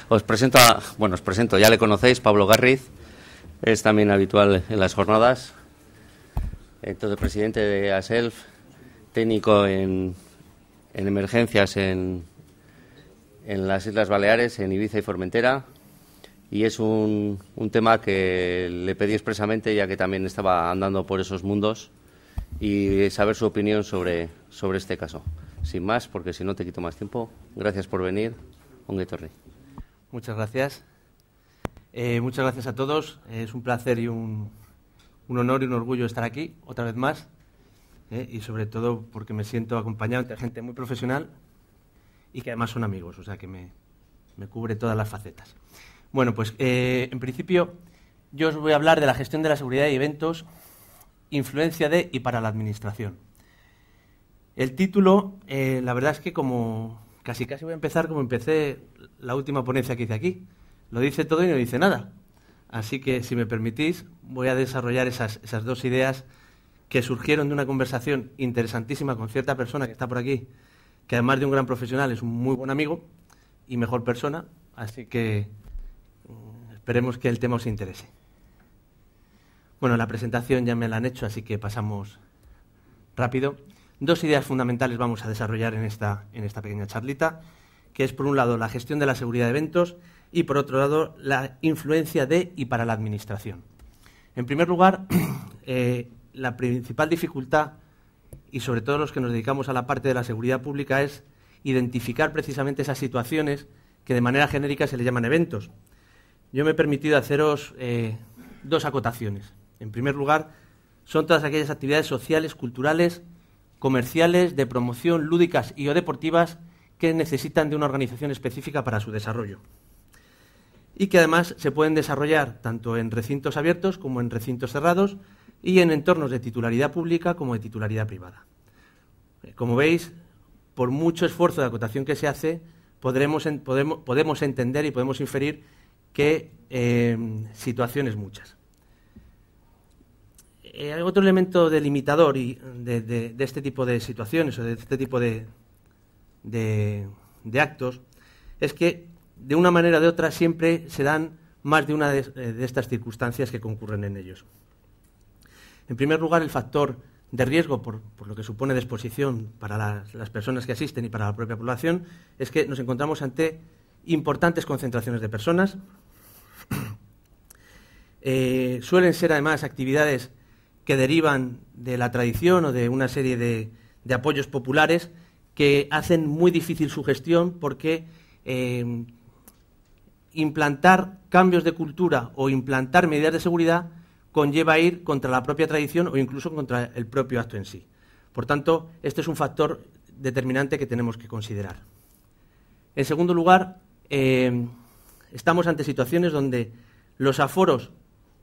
Os presento, ya le conocéis, Pablo Garriz, es también habitual en las jornadas, entonces presidente de ASELF, técnico en emergencias en las Islas Baleares, en Ibiza y Formentera, y es un tema que le pedí expresamente, ya que también estaba andando por esos mundos, y saber su opinión sobre este caso. Sin más, porque si no te quito más tiempo, gracias por venir. Ongi etorri. Muchas gracias. Muchas gracias a todos. Es un placer y un honor y un orgullo estar aquí otra vez más. Y sobre todo porque me siento acompañado de gente muy profesional y que además son amigos, o sea que me cubre todas las facetas. Bueno, pues en principio yo os voy a hablar de la gestión de la seguridad y eventos, influencia de y para la administración. El título, la verdad es que como casi voy a empezar como empecé la última ponencia que hice aquí. Lo dice todo y no dice nada. Así que, si me permitís, voy a desarrollar esas dos ideas que surgieron de una conversación interesantísima con cierta persona que está por aquí, que además de un gran profesional es un muy buen amigo y mejor persona. Así que esperemos que el tema os interese. Bueno, la presentación ya me la han hecho, así que pasamos rápido. Dos ideas fundamentales vamos a desarrollar en esta pequeña charlita, que es, por un lado, la gestión de la seguridad de eventos y, por otro lado, la influencia de y para la administración. En primer lugar, la principal dificultad, y sobre todo los que nos dedicamos a la parte de la seguridad pública, es identificar precisamente esas situaciones que de manera genérica se le llaman eventos. Yo me he permitido haceros dos acotaciones. En primer lugar, son todas aquellas actividades sociales, culturales, comerciales, de promoción, lúdicas y o deportivas que necesitan de una organización específica para su desarrollo y que además se pueden desarrollar tanto en recintos abiertos como en recintos cerrados y en entornos de titularidad pública como de titularidad privada. Como veis, por mucho esfuerzo de acotación que se hace, podemos entender y podemos inferir que situaciones muchas. Hay otro elemento delimitador de este tipo de situaciones o de este tipo de actos es que, de una manera o de otra, siempre se dan más de una de estas circunstancias que concurren en ellos. En primer lugar, el factor de riesgo, por lo que supone de exposición para las personas que asisten y para la propia población, es que nos encontramos ante importantes concentraciones de personas. Suelen ser, además, actividades que derivan de la tradición o de una serie de apoyos populares que hacen muy difícil su gestión porque implantar cambios de cultura o implantar medidas de seguridad conlleva ir contra la propia tradición o incluso contra el propio acto en sí. Por tanto, este es un factor determinante que tenemos que considerar. En segundo lugar, estamos ante situaciones donde los aforos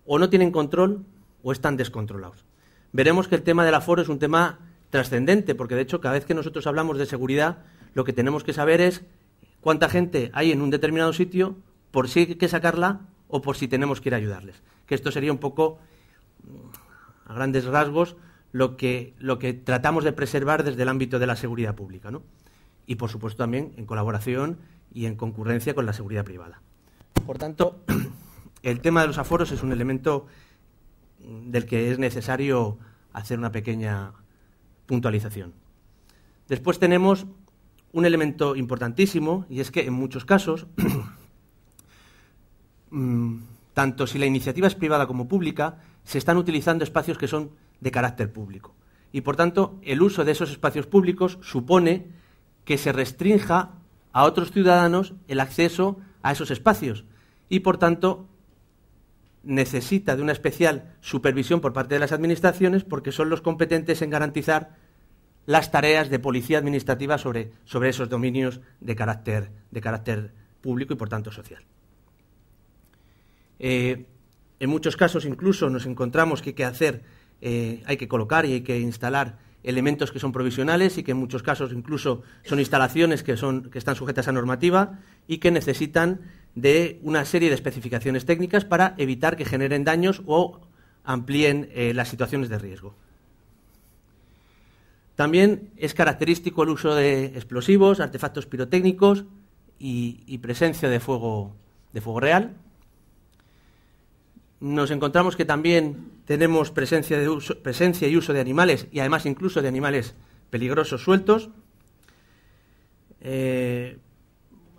o no tienen control o están descontrolados. Veremos que el tema del aforo es un tema trascendente, porque de hecho cada vez que nosotros hablamos de seguridad, lo que tenemos que saber es cuánta gente hay en un determinado sitio, por si hay que sacarla o por si tenemos que ir a ayudarles. Que esto sería un poco, a grandes rasgos, lo que tratamos de preservar desde el ámbito de la seguridad pública, ¿no? Y por supuesto también en colaboración y en concurrencia con la seguridad privada. Por tanto, el tema de los aforos es un elemento del que es necesario hacer una pequeña puntualización. Después tenemos un elemento importantísimo, y es que en muchos casos, tanto si la iniciativa es privada como pública, se están utilizando espacios que son de carácter público. Y por tanto, el uso de esos espacios públicos supone que se restrinja a otros ciudadanos el acceso a esos espacios y, por tanto, necesita de una especial supervisión por parte de las administraciones porque son los competentes en garantizar las tareas de policía administrativa sobre esos dominios de carácter público y, por tanto, social. En muchos casos, incluso, nos encontramos que hay que colocar y hay que instalar elementos que son provisionales y que en muchos casos incluso son instalaciones que están sujetas a normativa y que necesitan de una serie de especificaciones técnicas para evitar que generen daños o amplíen las situaciones de riesgo. También es característico el uso de explosivos, artefactos pirotécnicos y presencia de fuego real. Nos encontramos que también tenemos presencia y uso de animales, y además incluso de animales peligrosos sueltos.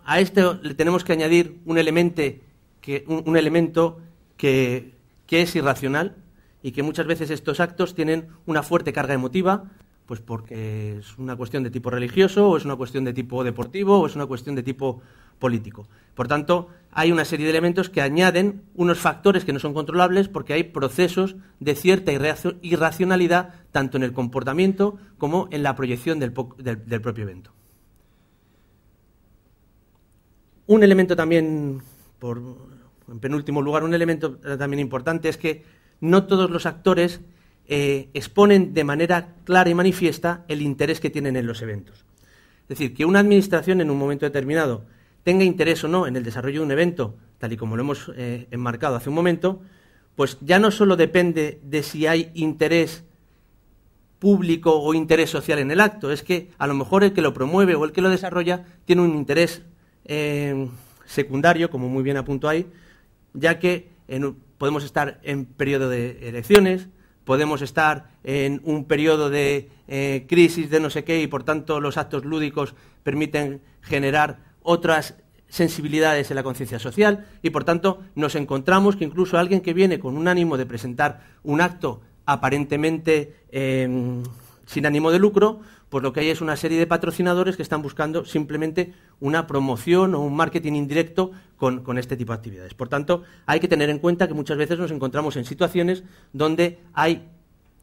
A esto le tenemos que añadir un elemento que es irracional y que muchas veces estos actos tienen una fuerte carga emotiva, pues porque es una cuestión de tipo religioso, o es una cuestión de tipo deportivo, o es una cuestión de tipo político. Por tanto, hay una serie de elementos que añaden unos factores que no son controlables porque hay procesos de cierta irracionalidad tanto en el comportamiento como en la proyección del propio evento. Un elemento también, en penúltimo lugar, un elemento también importante es que no todos los actores exponen de manera clara y manifiesta el interés que tienen en los eventos. Es decir, que una administración en un momento determinado tenga interés o no en el desarrollo de un evento, tal y como lo hemos enmarcado hace un momento, pues ya no solo depende de si hay interés público o interés social en el acto, es que a lo mejor el que lo promueve o el que lo desarrolla tiene un interés secundario, como muy bien apunto ahí, ya que podemos estar en periodo de elecciones, podemos estar en un periodo de crisis de no sé qué y por tanto los actos lúdicos permiten generar otras sensibilidades en la conciencia social y por tanto nos encontramos que incluso alguien que viene con un ánimo de presentar un acto aparentemente sin ánimo de lucro, pues lo que hay es una serie de patrocinadores que están buscando simplemente una promoción o un marketing indirecto con este tipo de actividades. Por tanto, hay que tener en cuenta que muchas veces nos encontramos en situaciones donde hay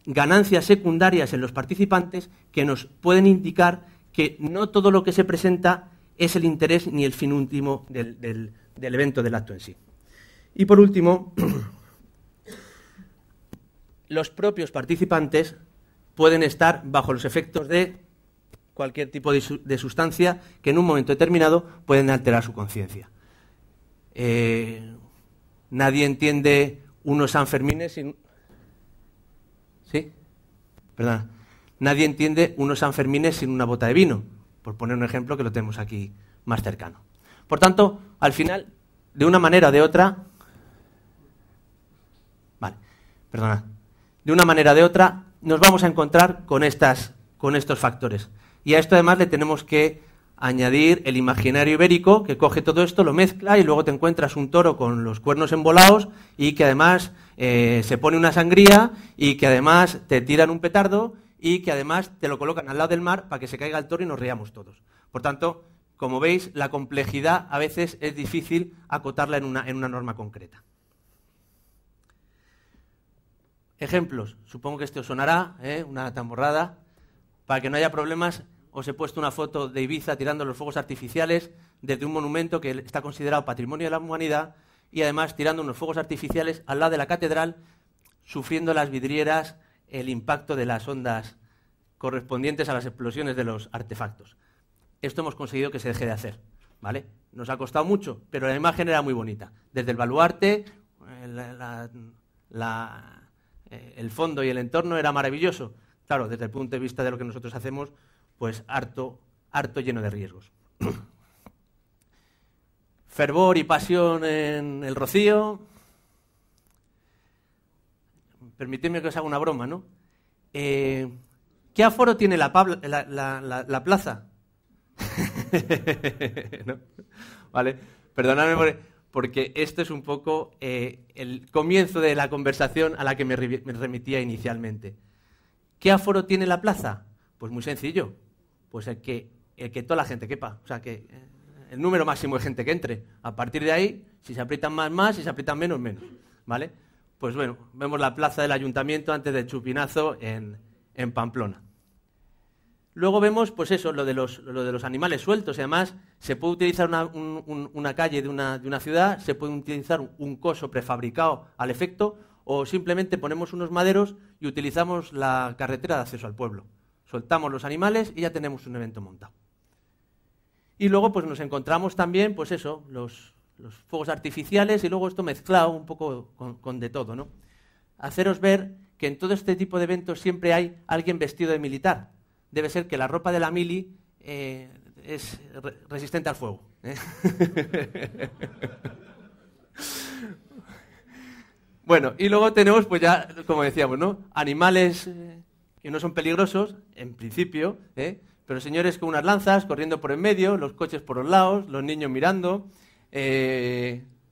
ganancias secundarias en los participantes que nos pueden indicar que no todo lo que se presenta es el interés ni el fin último del evento, del acto en sí. Y por último, los propios participantes pueden estar bajo los efectos de cualquier tipo de sustancia que en un momento determinado pueden alterar su conciencia. Nadie entiende unos Sanfermines sin... ¿Sí? Perdona. Nadie entiende unos Sanfermines sin una bota de vino, por poner un ejemplo que lo tenemos aquí más cercano. Por tanto, al final, de una manera o de otra... Vale, perdona. De una manera o de otra, nos vamos a encontrar con estos factores. Y a esto además le tenemos que añadir el imaginario ibérico, que coge todo esto, lo mezcla y luego te encuentras un toro con los cuernos embolados y que además se pone una sangría y que además te tiran un petardo y que además te lo colocan al lado del mar para que se caiga el toro y nos riamos todos. Por tanto, como veis, la complejidad a veces es difícil acotarla en una norma concreta. Ejemplos. Supongo que este os sonará, una tamborrada. Para que no haya problemas, os he puesto una foto de Ibiza tirando los fuegos artificiales desde un monumento que está considerado Patrimonio de la Humanidad y además tirando unos fuegos artificiales al lado de la catedral, sufriendo las vidrieras el impacto de las ondas correspondientes a las explosiones de los artefactos. Esto hemos conseguido que se deje de hacer, ¿vale? Nos ha costado mucho, pero la imagen era muy bonita. Desde el baluarte, el fondo y el entorno era maravilloso. Claro, desde el punto de vista de lo que nosotros hacemos, pues harto lleno de riesgos. Fervor y pasión en el Rocío. Permitidme que os haga una broma, ¿no? ¿Qué aforo tiene la plaza? ¿No? Vale, perdonadme porque esto es un poco el comienzo de la conversación a la que me remitía inicialmente. ¿Qué aforo tiene la plaza? Pues muy sencillo, pues el que toda la gente quepa, o sea, que el número máximo de gente que entre. A partir de ahí, si se aprietan más, si se aprietan menos, ¿vale? Pues bueno, vemos la plaza del ayuntamiento antes del chupinazo en Pamplona. Luego vemos, pues eso, lo de los animales sueltos. Y además, se puede utilizar una calle de una ciudad, se puede utilizar un coso prefabricado al efecto, o simplemente ponemos unos maderos y utilizamos la carretera de acceso al pueblo. Soltamos los animales y ya tenemos un evento montado. Y luego, pues nos encontramos también, pues eso, los fuegos artificiales y luego esto mezclado un poco con de todo, ¿no? Haceros ver que en todo este tipo de eventos siempre hay alguien vestido de militar. Debe ser que la ropa de la mili es resistente al fuego, Bueno, y luego tenemos, pues ya, como decíamos, ¿no? Animales que no son peligrosos, en principio, pero señores con unas lanzas corriendo por en medio, los coches por los lados, los niños mirando.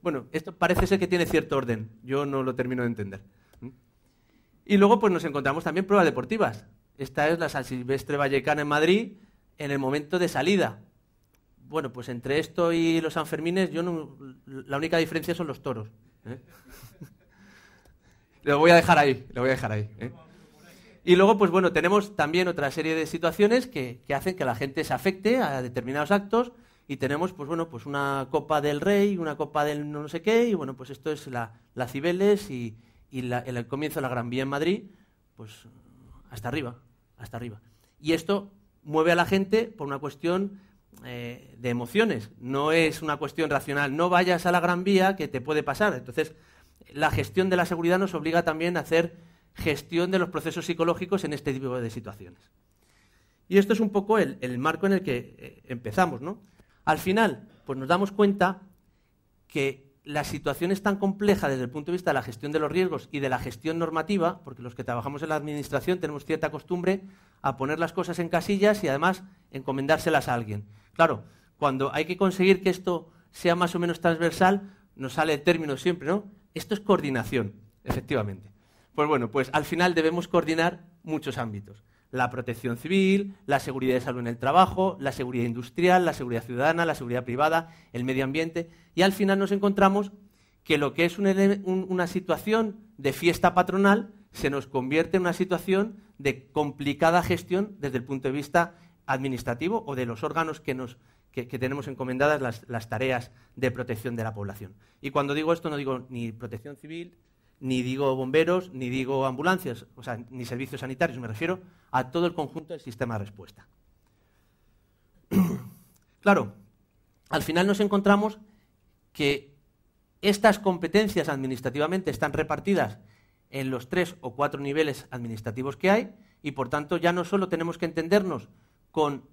Bueno, esto parece ser que tiene cierto orden. Yo no lo termino de entender. Y luego pues nos encontramos también pruebas deportivas. Esta es la San Silvestre Vallecana en Madrid en el momento de salida. Bueno, pues entre esto y los Sanfermines, la única diferencia son los toros. Lo voy a dejar ahí, Y luego, pues bueno, tenemos también otra serie de situaciones que hacen que la gente se afecte a determinados actos y tenemos, pues bueno, pues una Copa del Rey, una Copa del no sé qué, y bueno, pues esto es la Cibeles y el comienzo de la Gran Vía en Madrid, pues hasta arriba. Y esto mueve a la gente por una cuestión de emociones, no es una cuestión racional. No vayas a la Gran Vía que te puede pasar. Entonces, la gestión de la seguridad nos obliga también a hacer gestión de los procesos psicológicos en este tipo de situaciones. Y esto es un poco el marco en el que empezamos, ¿no? Al final, pues nos damos cuenta que la situación es tan compleja desde el punto de vista de la gestión de los riesgos y de la gestión normativa, porque los que trabajamos en la administración tenemos cierta costumbre a poner las cosas en casillas y además encomendárselas a alguien. Claro, cuando hay que conseguir que esto sea más o menos transversal, nos sale el término siempre, ¿no? Esto es coordinación, efectivamente. Pues bueno, pues al final debemos coordinar muchos ámbitos. La protección civil, la seguridad de salud en el trabajo, la seguridad industrial, la seguridad ciudadana, la seguridad privada, el medio ambiente. Y al final nos encontramos que lo que es una situación de fiesta patronal se nos convierte en una situación de complicada gestión desde el punto de vista administrativo o de los órganos que tenemos encomendadas las tareas de protección de la población. Y cuando digo esto no digo ni protección civil, ni digo bomberos, ni digo ambulancias, o sea, ni servicios sanitarios, me refiero a todo el conjunto del sistema de respuesta. Claro, al final nos encontramos que estas competencias administrativamente están repartidas en los 3 o 4 niveles administrativos que hay y, por tanto, ya no solo tenemos que entendernos con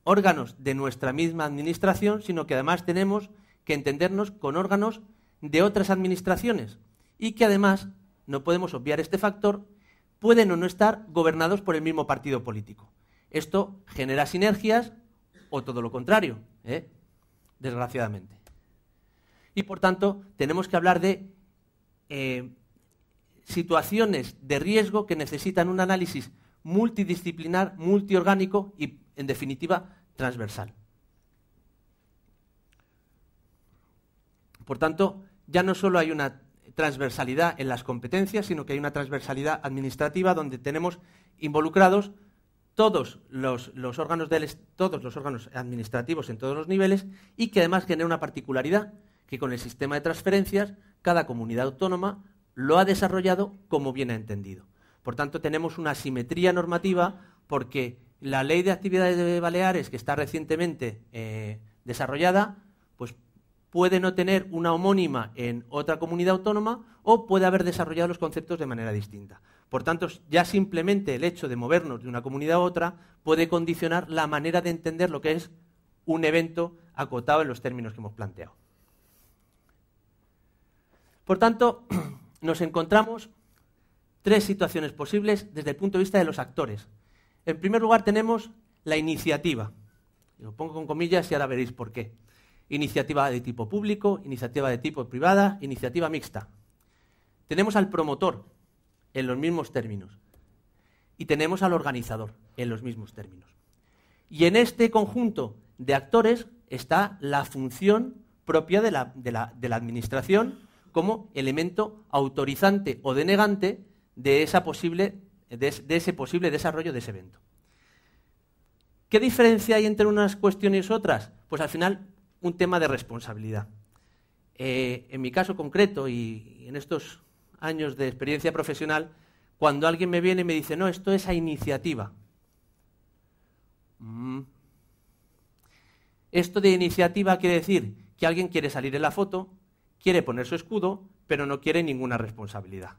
órganos de nuestra misma administración, sino que además tenemos que entendernos con órganos de otras administraciones y que además, no podemos obviar este factor, pueden o no estar gobernados por el mismo partido político. Esto genera sinergias o todo lo contrario, desgraciadamente. Y por tanto, tenemos que hablar de situaciones de riesgo que necesitan un análisis multidisciplinar, multiorgánico y, en definitiva, transversal. Por tanto, ya no solo hay una transversalidad en las competencias, sino que hay una transversalidad administrativa donde tenemos involucrados todos los órganos administrativos en todos los niveles y que además genera una particularidad, que con el sistema de transferencias cada comunidad autónoma lo ha desarrollado como bien ha entendido. Por tanto, tenemos una asimetría normativa porque la Ley de Actividades de Baleares, que está recientemente desarrollada, pues puede no tener una homónima en otra comunidad autónoma o puede haber desarrollado los conceptos de manera distinta. Por tanto, ya simplemente el hecho de movernos de una comunidad a otra puede condicionar la manera de entender lo que es un evento acotado en los términos que hemos planteado. Por tanto, nos encontramos 3 situaciones posibles desde el punto de vista de los actores. En primer lugar tenemos la iniciativa. Lo pongo con comillas y ahora veréis por qué. Iniciativa de tipo público, iniciativa de tipo privada, iniciativa mixta. Tenemos al promotor en los mismos términos y tenemos al organizador en los mismos términos. Y en este conjunto de actores está la función propia de la administración como elemento autorizante o denegante de ese posible desarrollo de ese evento. ¿Qué diferencia hay entre unas cuestiones y otras? Pues al final un tema de responsabilidad. En mi caso concreto y en estos años de experiencia profesional, cuando alguien me viene y me dice, no, esto es a iniciativa. Esto de iniciativa quiere decir que alguien quiere salir en la foto, quiere poner su escudo, pero no quiere ninguna responsabilidad.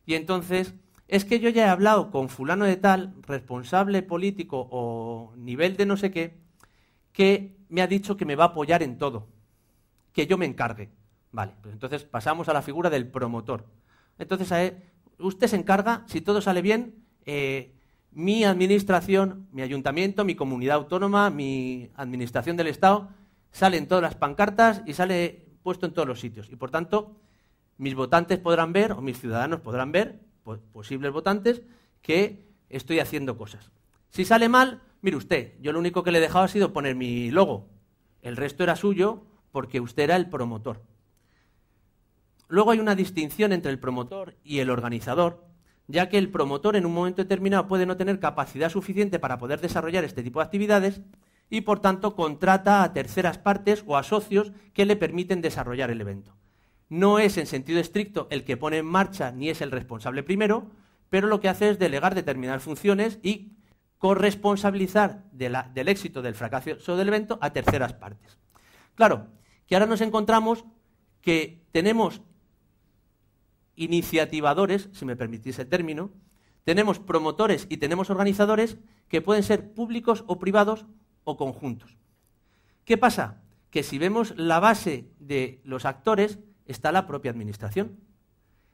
Y entonces, es que yo ya he hablado con fulano de tal, responsable político o nivel de no sé qué, que me ha dicho que me va a apoyar en todo, que yo me encargue. Vale, pues entonces pasamos a la figura del promotor. Entonces, usted se encarga, si todo sale bien, mi administración, mi ayuntamiento, mi comunidad autónoma, mi administración del Estado, salen todas las pancartas y sale puesto en todos los sitios. Y por tanto, mis votantes podrán ver, o mis ciudadanos podrán ver, posibles votantes, que estoy haciendo cosas. Si sale mal, mire usted, yo lo único que le he dejado ha sido poner mi logo. El resto era suyo porque usted era el promotor. Luego hay una distinción entre el promotor y el organizador, ya que el promotor en un momento determinado puede no tener capacidad suficiente para poder desarrollar este tipo de actividades y, por tanto, contrata a terceras partes o a socios que le permiten desarrollar el evento. No es en sentido estricto el que pone en marcha ni es el responsable primero, pero lo que hace es delegar determinadas funciones y corresponsabilizar del éxito del fracaso del evento a terceras partes. Claro, que ahora nos encontramos que tenemos iniciativadores, si me permitís el término, tenemos promotores y tenemos organizadores que pueden ser públicos o privados o conjuntos. ¿Qué pasa? Que si vemos la base de los actores está la propia administración.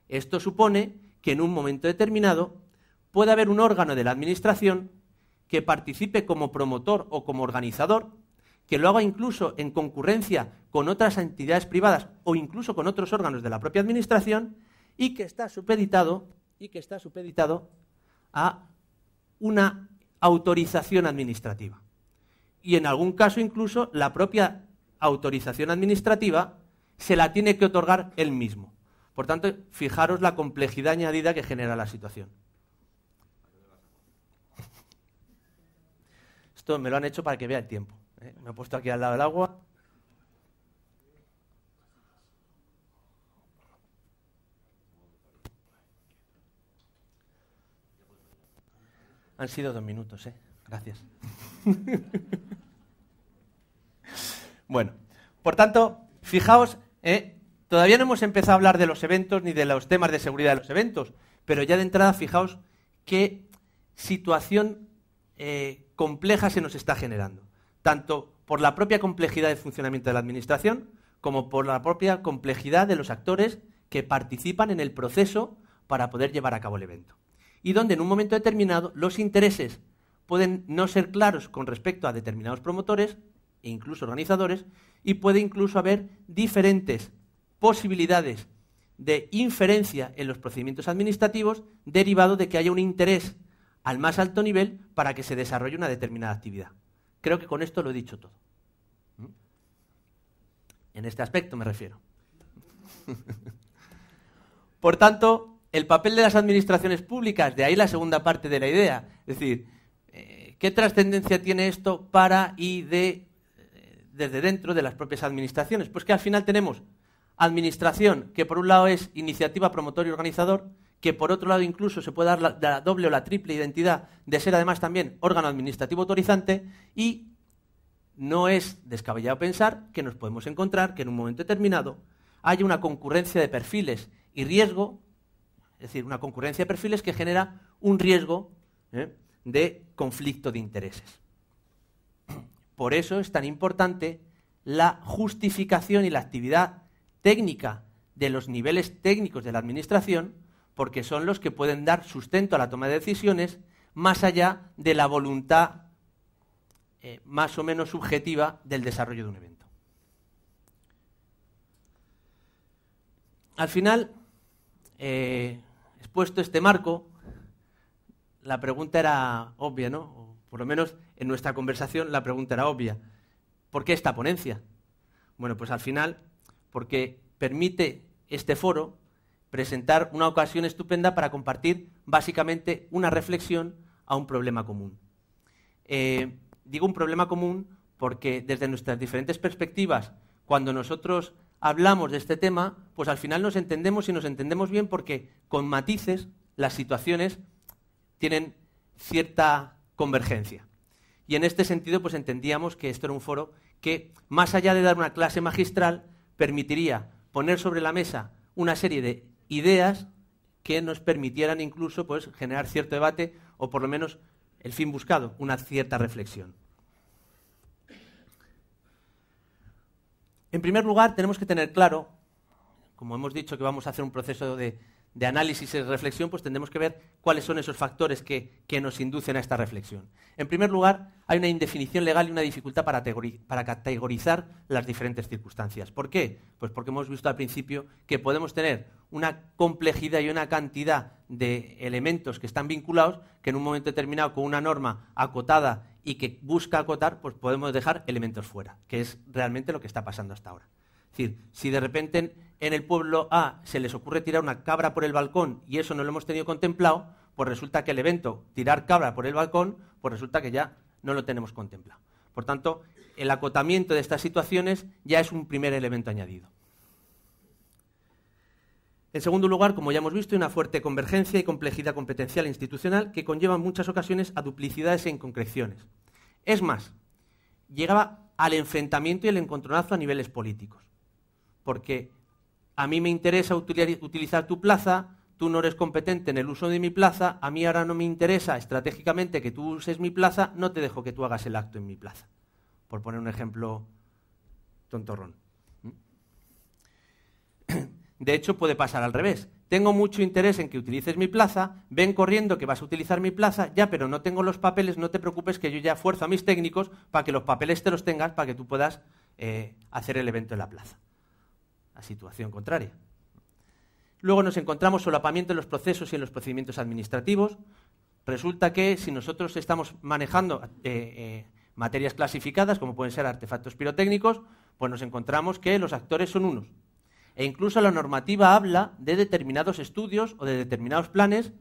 Esto supone que en un momento determinado puede haber un órgano de la administración que participe como promotor o como organizador, que lo haga incluso en concurrencia con otras entidades privadas o incluso con otros órganos de la propia administración y que está supeditado a una autorización administrativa. Y en algún caso incluso la propia autorización administrativa se la tiene que otorgar él mismo. Por tanto, fijaros la complejidad añadida que genera la situación. Esto me lo han hecho para que vea el tiempo. Me he puesto aquí al lado del agua. Han sido 2 minutos, Gracias. Bueno, por tanto, fijaos, todavía no hemos empezado a hablar de los eventos ni de los temas de seguridad de los eventos, pero ya de entrada fijaos qué situación compleja se nos está generando, tanto por la propia complejidad de funcionamiento de la administración como por la propia complejidad de los actores que participan en el proceso para poder llevar a cabo el evento. Y donde en un momento determinado los intereses pueden no ser claros con respecto a determinados promotores e incluso organizadores, y puede incluso haber diferentes posibilidades de inferencia en los procedimientos administrativos derivado de que haya un interés al más alto nivel para que se desarrolle una determinada actividad. Creo que con esto lo he dicho todo. En este aspecto me refiero. Por tanto, el papel de las administraciones públicas, de ahí la segunda parte de la idea, es decir, ¿qué trascendencia tiene esto para y desde dentro de las propias administraciones? Pues que al final tenemos administración, que por un lado es iniciativa, promotor y organizador, que por otro lado incluso se puede dar la doble o la triple identidad de ser además también órgano administrativo autorizante, y no es descabellado pensar que nos podemos encontrar que en un momento determinado haya una concurrencia de perfiles y riesgo, es decir, una concurrencia de perfiles que genera un riesgo de conflicto de intereses. Por eso es tan importante la justificación y la actividad técnica de los niveles técnicos de la administración, porque son los que pueden dar sustento a la toma de decisiones más allá de la voluntad más o menos subjetiva del desarrollo de un evento. Al final, expuesto este marco, la pregunta era obvia, ¿no? O por lo menos en nuestra conversación la pregunta era obvia. ¿Por qué esta ponencia? Bueno, pues al final, porque permite este foro presentar una ocasión estupenda para compartir básicamente una reflexión a un problema común. Digo un problema común porque desde nuestras diferentes perspectivas, cuando nosotros hablamos de este tema, pues al final nos entendemos y nos entendemos bien porque con matices las situaciones tienen cierta convergencia. Y en este sentido, pues entendíamos que esto era un foro que, más allá de dar una clase magistral, permitiría poner sobre la mesa una serie de ideas que nos permitieran incluso pues, generar cierto debate o por lo menos el fin buscado, una cierta reflexión. En primer lugar, tenemos que tener claro, como hemos dicho que vamos a hacer un proceso de análisis y reflexión, pues tendremos que ver cuáles son esos factores que nos inducen a esta reflexión. En primer lugar, hay una indefinición legal y una dificultad para categorizar las diferentes circunstancias. ¿Por qué? Pues porque hemos visto al principio que podemos tener una complejidad y una cantidad de elementos que están vinculados que en un momento determinado con una norma acotada y que busca acotar, pues podemos dejar elementos fuera, que es realmente lo que está pasando hasta ahora. Es decir, si de repente en el pueblo A se les ocurre tirar una cabra por el balcón y eso no lo hemos tenido contemplado, pues resulta que el evento tirar cabra por el balcón, pues resulta que ya no lo tenemos contemplado. Por tanto, el acotamiento de estas situaciones ya es un primer elemento añadido. En segundo lugar, como ya hemos visto, hay una fuerte convergencia y complejidad competencial e institucional que conlleva en muchas ocasiones a duplicidades e inconcreciones. Es más, llegaba al enfrentamiento y el encontronazo a niveles políticos. Porque a mí me interesa utilizar tu plaza, tú no eres competente en el uso de mi plaza, a mí ahora no me interesa estratégicamente que tú uses mi plaza, no te dejo que tú hagas el acto en mi plaza. Por poner un ejemplo tontorrón. De hecho, puede pasar al revés. Tengo mucho interés en que utilices mi plaza, ven corriendo que vas a utilizar mi plaza, ya, pero no tengo los papeles, no te preocupes que yo ya fuerzo a mis técnicos para que los papeles te los tengas para que tú puedas hacer el evento en la plaza. La situación contraria. Luego nos encontramos solapamiento en los procesos y en los procedimientos administrativos. Resulta que si nosotros estamos manejando materias clasificadas, como pueden ser artefactos pirotécnicos, pues nos encontramos que los actores son unos. E incluso la normativa habla de determinados estudios o de determinados planes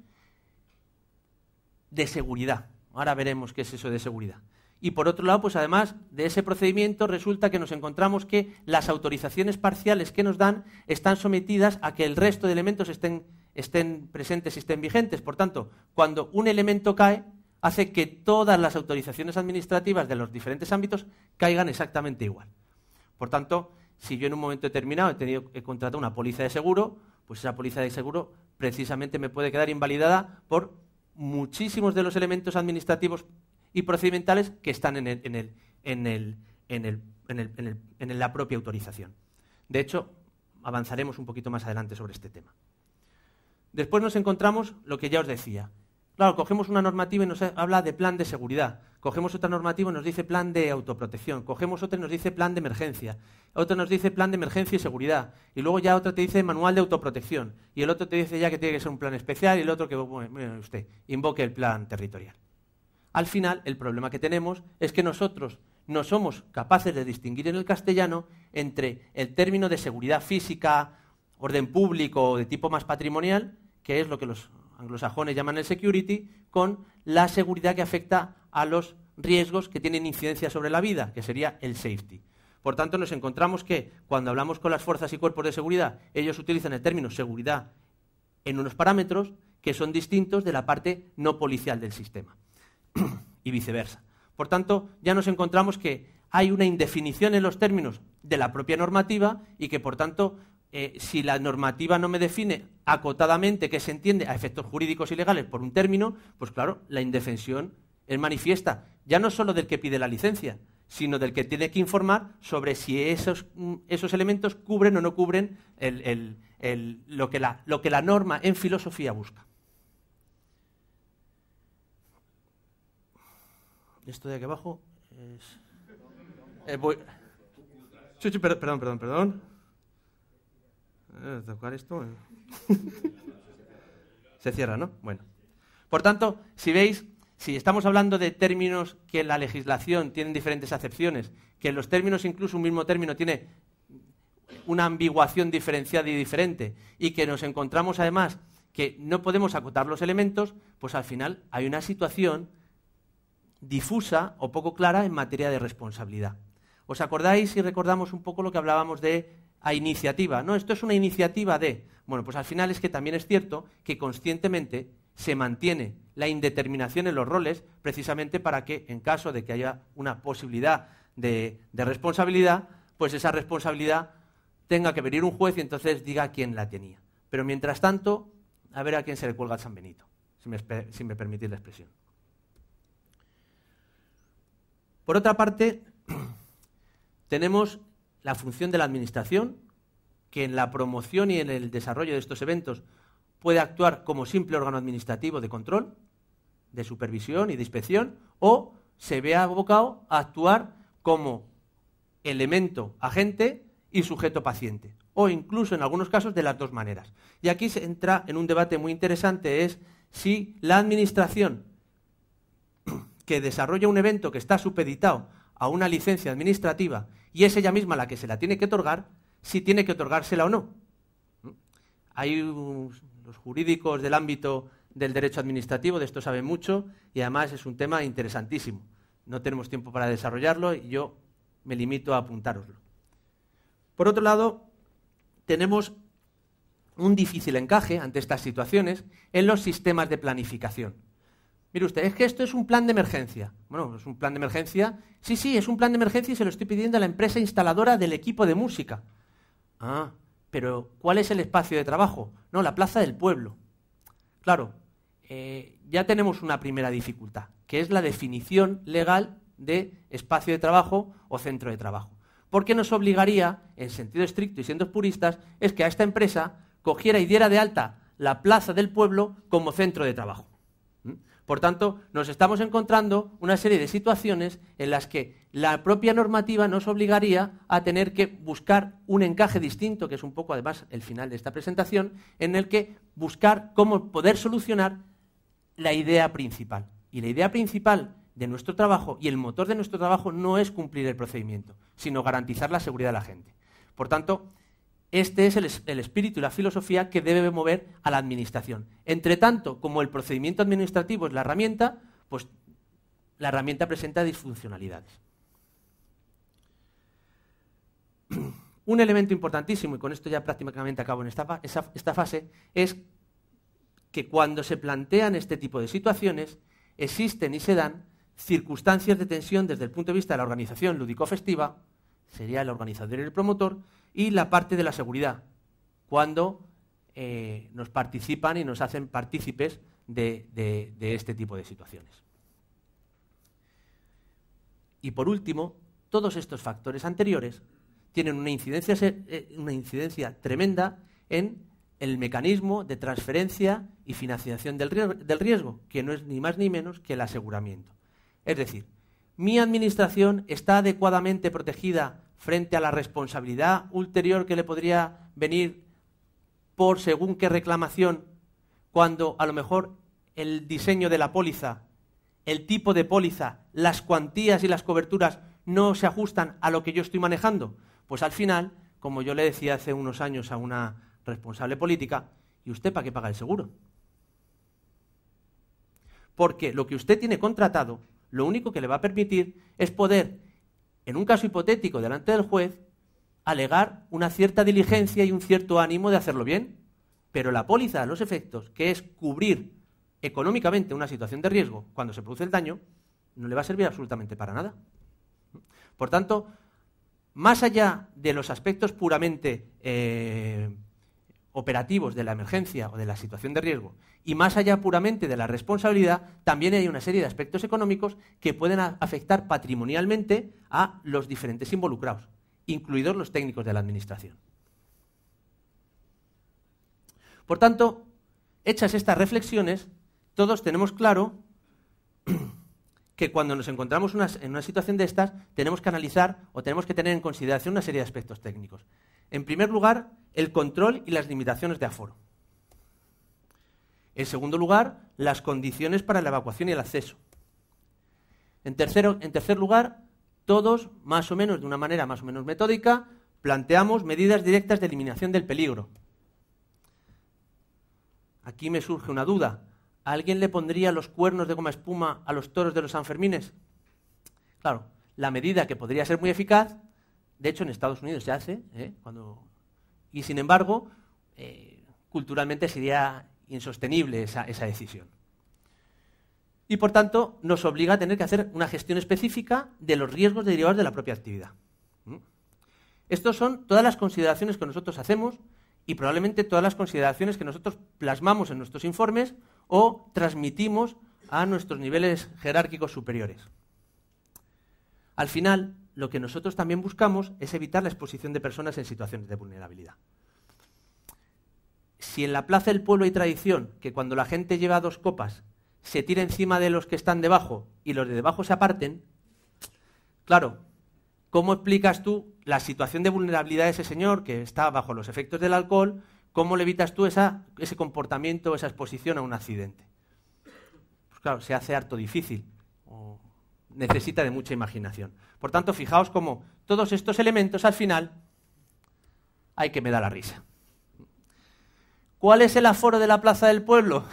de seguridad. Ahora veremos qué es eso de seguridad. Y por otro lado, pues además de ese procedimiento, resulta que nos encontramos que las autorizaciones parciales que nos dan están sometidas a que el resto de elementos estén presentes y estén vigentes. Por tanto, cuando un elemento cae, hace que todas las autorizaciones administrativas de los diferentes ámbitos caigan exactamente igual. Por tanto, si yo en un momento determinado he contratado una póliza de seguro, pues esa póliza de seguro precisamente me puede quedar invalidada por muchísimos de los elementos administrativos y procedimentales que están en la propia autorización. De hecho, avanzaremos un poquito más adelante sobre este tema. Después nos encontramos lo que ya os decía. Claro, cogemos una normativa y nos habla de plan de seguridad. Cogemos otra normativa y nos dice plan de autoprotección. Cogemos otra y nos dice plan de emergencia. Otra nos dice plan de emergencia y seguridad. Y luego ya otra te dice manual de autoprotección. Y el otro te dice ya que tiene que ser un plan especial y el otro que, bueno, usted, invoque el plan territorial. Al final, el problema que tenemos es que nosotros no somos capaces de distinguir en el castellano entre el término de seguridad física, orden público o de tipo más patrimonial, que es lo que los anglosajones llaman el security, con la seguridad que afecta a los riesgos que tienen incidencia sobre la vida, que sería el safety. Por tanto, nos encontramos que cuando hablamos con las fuerzas y cuerpos de seguridad, ellos utilizan el término seguridad en unos parámetros que son distintos de la parte no policial del sistema y viceversa. Por tanto, ya nos encontramos que hay una indefinición en los términos de la propia normativa y que, por tanto, si la normativa no me define acotadamente qué se entiende a efectos jurídicos y legales por un término, pues claro, la indefensión es manifiesta, ya no solo del que pide la licencia, sino del que tiene que informar sobre si esos elementos cubren o no cubren lo que la norma en filosofía busca. Esto de aquí abajo es... Perdón. Tocar esto. Se cierra, ¿no? Bueno. Por tanto, si veis, si estamos hablando de términos que en la legislación tienen diferentes acepciones, que en los términos incluso un mismo término tiene una ambiguación diferenciada y diferente, y que nos encontramos además que no podemos acotar los elementos, pues al final hay una situación difusa o poco clara en materia de responsabilidad. ¿Os acordáis si recordamos un poco lo que hablábamos de a iniciativa? No, esto es una iniciativa de... Bueno, pues al final es que también es cierto que conscientemente se mantiene la indeterminación en los roles precisamente para que, en caso de que haya una posibilidad de responsabilidad, pues esa responsabilidad tenga que venir un juez y entonces diga quién la tenía. Pero mientras tanto, a ver a quién se le cuelga el San Benito, si me permitís la expresión. Por otra parte, tenemos la función de la Administración, que en la promoción y en el desarrollo de estos eventos puede actuar como simple órgano administrativo de control, de supervisión y de inspección, o se ve abocado a actuar como elemento agente y sujeto paciente, o incluso en algunos casos de las dos maneras. Y aquí se entra en un debate muy interesante, es si la Administración que desarrolla un evento que está supeditado a una licencia administrativa y es ella misma la que se la tiene que otorgar, si tiene que otorgársela o no. Hay los jurídicos del ámbito del derecho administrativo, de esto saben mucho, y además es un tema interesantísimo. No tenemos tiempo para desarrollarlo y yo me limito a apuntároslo. Por otro lado, tenemos un difícil encaje ante estas situaciones en los sistemas de planificación. Mire usted, es que esto es un plan de emergencia. Bueno, es un plan de emergencia. Sí, es un plan de emergencia y se lo estoy pidiendo a la empresa instaladora del equipo de música. Ah, pero ¿cuál es el espacio de trabajo? No, la plaza del pueblo. Claro, ya tenemos una primera dificultad, que es la definición legal de espacio de trabajo o centro de trabajo. Porque nos obligaría, en sentido estricto y siendo puristas, es que a esta empresa cogiera y diera de alta la plaza del pueblo como centro de trabajo. Por tanto, nos estamos encontrando una serie de situaciones en las que la propia normativa nos obligaría a tener que buscar un encaje distinto, que es un poco además el final de esta presentación, en el que buscar cómo poder solucionar la idea principal. Y la idea principal de nuestro trabajo y el motor de nuestro trabajo no es cumplir el procedimiento, sino garantizar la seguridad de la gente. Por tanto, este es el espíritu y la filosofía que debe mover a la Administración. Entre tanto, como el procedimiento administrativo es la herramienta, pues la herramienta presenta disfuncionalidades. Un elemento importantísimo, y con esto ya prácticamente acabo en esta fase, es que cuando se plantean este tipo de situaciones, existen y se dan circunstancias de tensión desde el punto de vista de la organización lúdico-festiva, sería el organizador y el promotor, y la parte de la seguridad, cuando nos participan y nos hacen partícipes de este tipo de situaciones. Y por último, todos estos factores anteriores tienen una incidencia tremenda en el mecanismo de transferencia y financiación del riesgo, que no es ni más ni menos que el aseguramiento. Es decir, ¿mi administración está adecuadamente protegida frente a la responsabilidad ulterior que le podría venir por según qué reclamación, cuando a lo mejor el diseño de la póliza, el tipo de póliza, las cuantías y las coberturas no se ajustan a lo que yo estoy manejando? Pues al final, como yo le decía hace unos años a una responsable política, ¿y usted para qué paga el seguro? Porque lo que usted tiene contratado, lo único que le va a permitir es poder, en un caso hipotético delante del juez, alegar una cierta diligencia y un cierto ánimo de hacerlo bien. Pero la póliza a los efectos, que es cubrir económicamente una situación de riesgo cuando se produce el daño, no le va a servir absolutamente para nada. Por tanto, más allá de los aspectos puramente operativos de la emergencia o de la situación de riesgo, y más allá puramente de la responsabilidad, también hay una serie de aspectos económicos que pueden afectar patrimonialmente a los diferentes involucrados, incluidos los técnicos de la Administración. Por tanto, hechas estas reflexiones, todos tenemos claro que cuando nos encontramos en una situación de estas, tenemos que analizar o tenemos que tener en consideración una serie de aspectos técnicos. En primer lugar, el control y las limitaciones de aforo. En segundo lugar, las condiciones para la evacuación y el acceso. En tercer lugar, todos, más o menos de una manera más o menos metódica, planteamos medidas directas de eliminación del peligro. Aquí me surge una duda. ¿A alguien le pondría los cuernos de goma espuma a los toros de los Sanfermines? Claro, la medida que podría ser muy eficaz, de hecho en Estados Unidos se hace, y sin embargo, culturalmente sería insostenible esa decisión. Y por tanto, nos obliga a tener que hacer una gestión específica de los riesgos derivados de la propia actividad. Estas son todas las consideraciones que nosotros hacemos y probablemente todas las consideraciones que nosotros plasmamos en nuestros informes o transmitimos a nuestros niveles jerárquicos superiores. Al final, lo que nosotros también buscamos es evitar la exposición de personas en situaciones de vulnerabilidad. Si en la Plaza del Pueblo hay tradición que cuando la gente lleva 2 copas se tira encima de los que están debajo y los de debajo se aparten, claro, ¿cómo explicas tú la situación de vulnerabilidad de ese señor que está bajo los efectos del alcohol? ¿Cómo le evitas tú ese comportamiento, esa exposición a un accidente? Pues claro, se hace harto difícil, o necesita de mucha imaginación. Por tanto, fijaos cómo todos estos elementos al final hay que me da la risa. ¿Cuál es el aforo de la Plaza del Pueblo?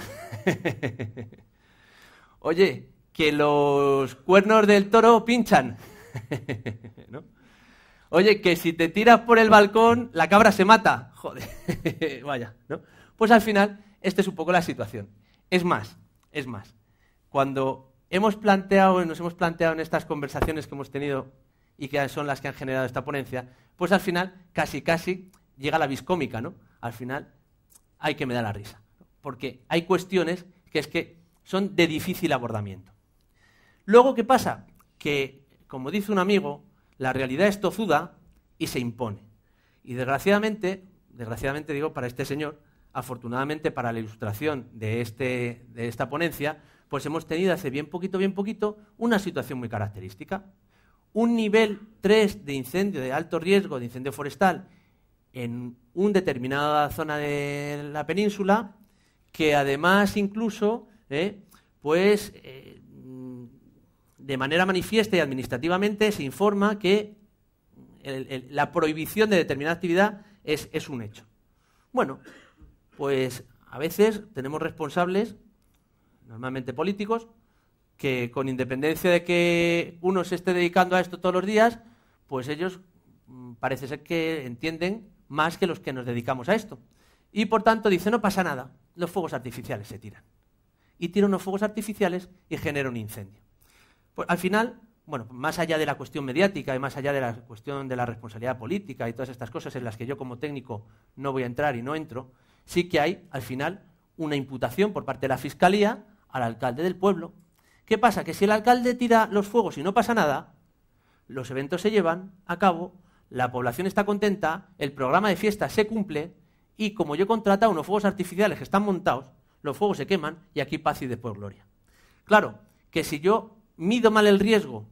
Oye, que los cuernos del toro pinchan. ¿No? Oye, que si te tiras por el balcón, la cabra se mata. Joder, vaya, ¿no? Pues al final, esta es un poco la situación. Es más, cuando nos hemos planteado en estas conversaciones que hemos tenido y que son las que han generado esta ponencia, pues al final casi llega la viscómica, ¿no? Al final hay que me da la risa, porque hay cuestiones que son de difícil abordamiento. Luego, ¿qué pasa? Que, como dice un amigo, la realidad es tozuda y se impone. Y desgraciadamente digo para este señor, afortunadamente para la ilustración de esta ponencia, pues hemos tenido hace bien poquito una situación muy característica. Un nivel 3 de incendio de alto riesgo, de incendio forestal, en una determinada zona de la península, que además incluso, de manera manifiesta y administrativamente se informa que la prohibición de determinada actividad es un hecho. Bueno, pues a veces tenemos responsables, normalmente políticos, que con independencia de que uno se esté dedicando a esto todos los días, pues ellos parece ser que entienden más que los que nos dedicamos a esto. Y por tanto dicen, no pasa nada, los fuegos artificiales se tiran. Y tiran unos fuegos artificiales y genera un incendio. Pues al final, bueno, más allá de la cuestión mediática y más allá de la cuestión de la responsabilidad política y todas estas cosas en las que yo como técnico no voy a entrar y no entro, sí que hay al final una imputación por parte de la Fiscalía al alcalde del pueblo. ¿Qué pasa? Que si el alcalde tira los fuegos y no pasa nada, los eventos se llevan a cabo, la población está contenta, el programa de fiesta se cumple y como yo he contratado unos fuegos artificiales que están montados, los fuegos se queman y aquí paz y después gloria. Claro, que si yo mido mal el riesgo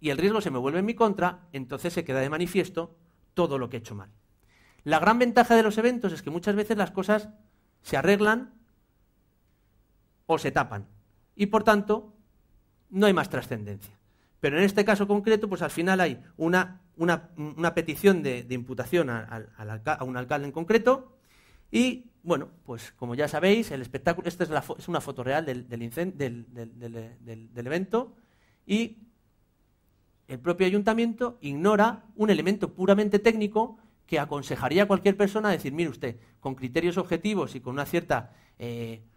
y el riesgo se me vuelve en mi contra, entonces se queda de manifiesto todo lo que he hecho mal. La gran ventaja de los eventos es que muchas veces las cosas se arreglan o se tapan y por tanto no hay más trascendencia. Pero en este caso concreto, pues al final hay una petición de imputación a un alcalde en concreto y, bueno, pues como ya sabéis, el espectáculo, esta es una foto real del evento y el propio ayuntamiento ignora un elemento puramente técnico que aconsejaría a cualquier persona a decir, mire usted, con criterios objetivos y con una cierta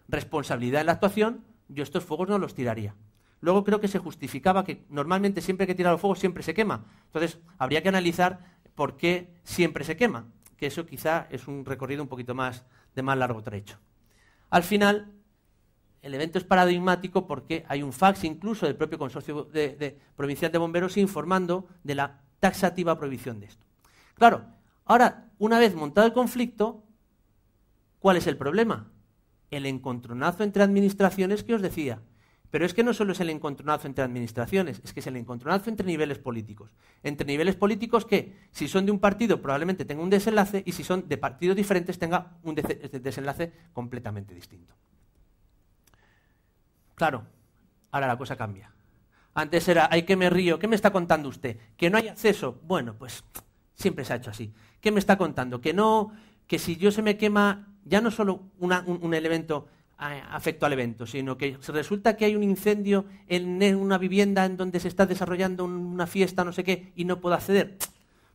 responsabilidad en la actuación, yo estos fuegos no los tiraría. Luego creo que se justificaba que normalmente siempre que tira los fuegos siempre se quema. Entonces habría que analizar por qué siempre se quema, que eso quizá es un recorrido un poquito más de más largo trecho. Al final, el evento es paradigmático porque hay un fax incluso del propio Consorcio Provincial de Bomberos informando de la taxativa prohibición de esto. Claro, ahora, una vez montado el conflicto, ¿cuál es el problema? El encontronazo entre administraciones que os decía. Pero es que no solo es el encontronazo entre administraciones, es que es el encontronazo entre niveles políticos. Entre niveles políticos que, si son de un partido, probablemente tenga un desenlace, y si son de partidos diferentes, tenga un desenlace completamente distinto. Claro, ahora la cosa cambia. Antes era, ay, que me río, ¿qué me está contando usted? ¿Que no hay acceso? Bueno, pues siempre se ha hecho así. ¿Qué me está contando? Que si yo se me quema, ya no solo un elemento afecto al evento, sino que resulta que hay un incendio en una vivienda en donde se está desarrollando una fiesta, no sé qué, y no puedo acceder.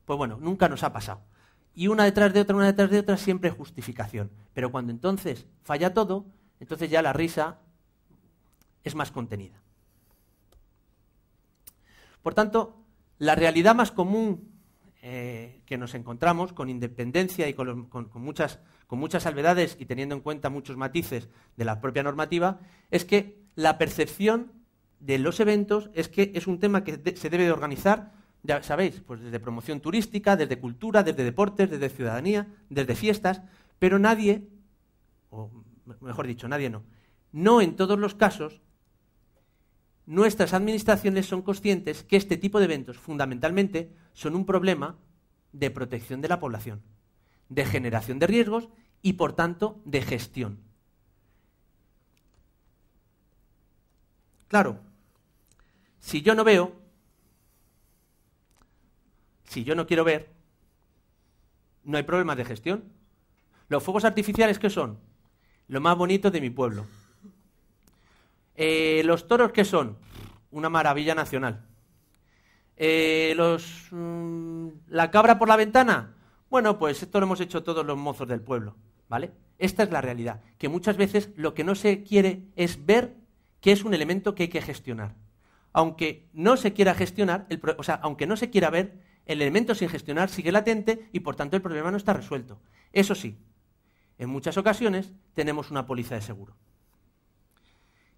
Pues bueno, nunca nos ha pasado. Y una detrás de otra, siempre justificación. Pero cuando entonces falla todo, entonces ya la risa es más contenida. Por tanto, la realidad más común que nos encontramos, con independencia y con muchas salvedades y teniendo en cuenta muchos matices de la propia normativa, es que la percepción de los eventos es que es un tema que se debe de organizar ya sabéis, pues desde promoción turística, desde cultura, desde deportes, desde ciudadanía, desde fiestas, pero nadie, o mejor dicho, nadie no en todos los casos, nuestras administraciones son conscientes que este tipo de eventos, fundamentalmente, son un problema de protección de la población, de generación de riesgos y, por tanto, de gestión. Claro, si yo no veo, si yo no quiero ver, no hay problemas de gestión. Los fuegos artificiales, ¿qué son? Lo más bonito de mi pueblo. Los toros, ¿qué son? Una maravilla nacional. La cabra por la ventana, bueno, pues esto lo hemos hecho todos los mozos del pueblo, ¿vale? Esta es la realidad, que muchas veces lo que no se quiere es ver que es un elemento que hay que gestionar. Aunque no se quiera gestionar, aunque no se quiera ver, el elemento sin gestionar sigue latente y por tanto el problema no está resuelto. Eso sí, en muchas ocasiones tenemos una póliza de seguro.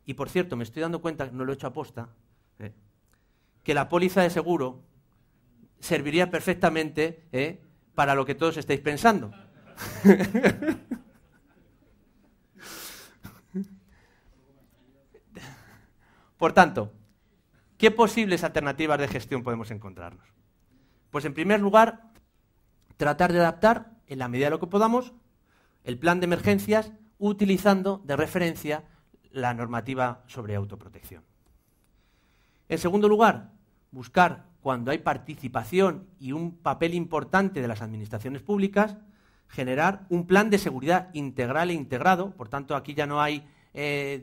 Y por cierto, me estoy dando cuenta, no lo he hecho aposta, que la póliza de seguro serviría perfectamente para lo que todos estáis pensando. Por tanto, ¿qué posibles alternativas de gestión podemos encontrarnos? Pues en primer lugar, tratar de adaptar, en la medida de lo que podamos, el plan de emergencias utilizando de referencia la normativa sobre autoprotección. En segundo lugar, buscar, cuando hay participación y un papel importante de las administraciones públicas, generar un plan de seguridad integral e integrado. Por tanto, aquí ya no hay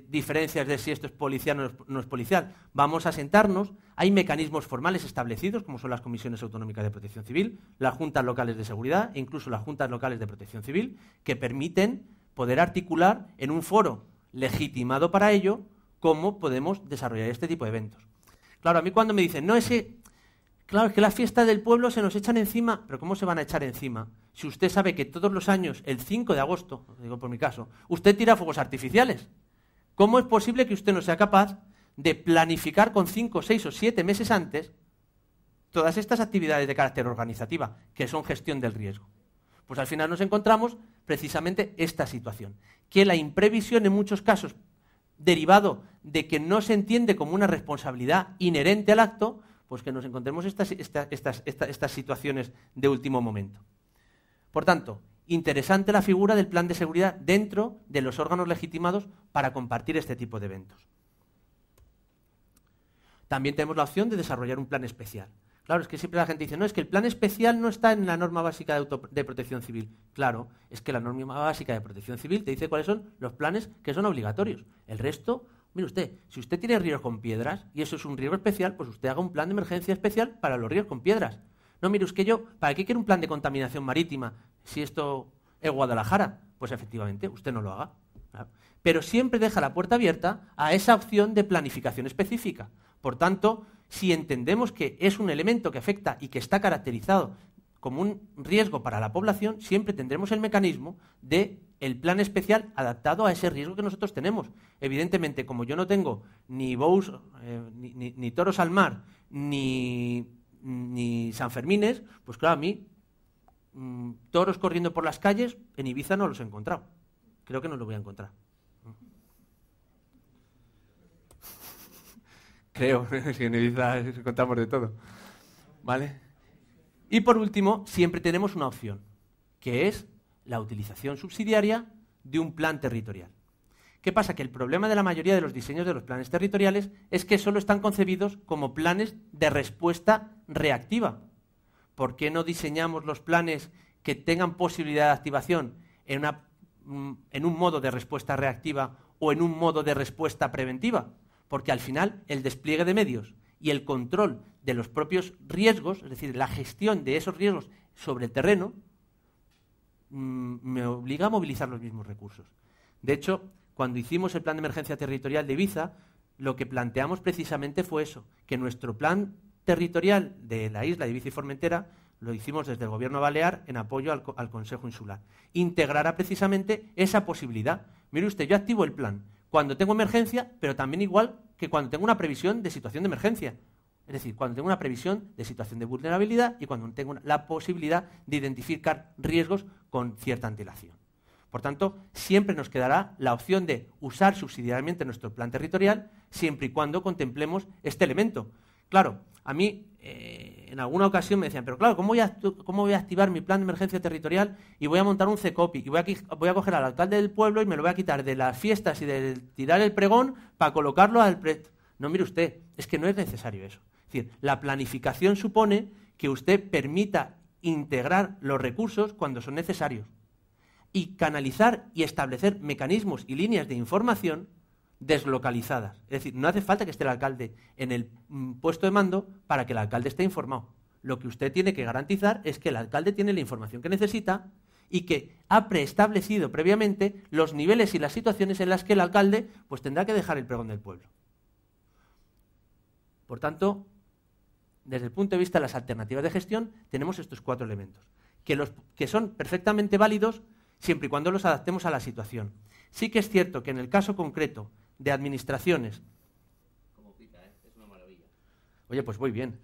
diferencias de si esto es policial o no es policial. Vamos a sentarnos, hay mecanismos formales establecidos, como son las comisiones autonómicas de protección civil, las juntas locales de seguridad e incluso las juntas locales de protección civil, que permiten poder articular en un foro legitimado para ello cómo podemos desarrollar este tipo de eventos. Claro, a mí cuando me dicen, claro, es que las fiestas del pueblo se nos echan encima, pero ¿cómo se van a echar encima? Si usted sabe que todos los años, el 5 de agosto, digo por mi caso, usted tira fuegos artificiales. ¿Cómo es posible que usted no sea capaz de planificar con 5, 6 o 7 meses antes todas estas actividades de carácter organizativa, que son gestión del riesgo? Pues al final nos encontramos precisamente esta situación, que la imprevisión en muchos casos, derivado de que no se entiende como una responsabilidad inherente al acto, pues que nos encontremos estas situaciones de último momento. Por tanto, interesante la figura del plan de seguridad dentro de los órganos legitimados para compartir este tipo de eventos. También tenemos la opción de desarrollar un plan especial. Claro, es que siempre la gente dice, no, es que el plan especial no está en la norma básica de protección civil. Claro, es que la norma básica de protección civil te dice cuáles son los planes que son obligatorios. El resto, mire usted, si usted tiene ríos con piedras y eso es un riesgo especial, pues usted haga un plan de emergencia especial para los ríos con piedras. No, mire, es que ¿para qué quiere un plan de contaminación marítima si esto es Guadalajara? Pues efectivamente, usted no lo haga. ¿Claro? Pero siempre deja la puerta abierta a esa opción de planificación específica. Por tanto, si entendemos que es un elemento que afecta y que está caracterizado como un riesgo para la población, siempre tendremos el mecanismo del plan especial adaptado a ese riesgo que nosotros tenemos. Evidentemente, como yo no tengo ni bous, ni toros al mar, ni Sanfermines, pues claro, a mí toros corriendo por las calles en Ibiza no los he encontrado. Creo que no los voy a encontrar. Creo, si en Ibiza contamos de todo. ¿Vale? Y por último, siempre tenemos una opción, que es la utilización subsidiaria de un plan territorial. ¿Qué pasa? Que el problema de la mayoría de los diseños de los planes territoriales es que solo están concebidos como planes de respuesta reactiva. ¿Por qué no diseñamos los planes que tengan posibilidad de activación en un modo de respuesta reactiva o en un modo de respuesta preventiva? Porque al final el despliegue de medios y el control de los propios riesgos, es decir, la gestión de esos riesgos sobre el terreno, me obliga a movilizar los mismos recursos. De hecho, cuando hicimos el plan de emergencia territorial de Ibiza, lo que planteamos precisamente fue eso, que nuestro plan territorial de la isla de Ibiza y Formentera lo hicimos desde el gobierno balear en apoyo al Consejo Insular. Integrará precisamente esa posibilidad. Mire usted, yo activo el plan cuando tengo emergencia, pero también igual que cuando tengo una previsión de situación de emergencia. Es decir, cuando tengo una previsión de situación de vulnerabilidad y cuando tengo la posibilidad de identificar riesgos con cierta antelación. Por tanto, siempre nos quedará la opción de usar subsidiariamente nuestro plan territorial siempre y cuando contemplemos este elemento. Claro, a mí en alguna ocasión me decían, pero claro, ¿cómo voy a activar mi plan de emergencia territorial y voy a montar un CECOPI y voy a coger al alcalde del pueblo y me lo voy a quitar de las fiestas y de tirar el pregón para colocarlo al... No, mire usted, es que no es necesario eso. Es decir, la planificación supone que usted permita integrar los recursos cuando son necesarios y canalizar y establecer mecanismos y líneas de información deslocalizadas. Es decir, no hace falta que esté el alcalde en el puesto de mando para que el alcalde esté informado. Lo que usted tiene que garantizar es que el alcalde tiene la información que necesita y que ha preestablecido previamente los niveles y las situaciones en las que el alcalde pues tendrá que dejar el pregón del pueblo. Por tanto, desde el punto de vista de las alternativas de gestión, tenemos estos 4 elementos, que son perfectamente válidos siempre y cuando los adaptemos a la situación. Sí que es cierto que en el caso concreto de administraciones... Como pica, ¿eh? Es una maravilla. Oye, pues voy bien.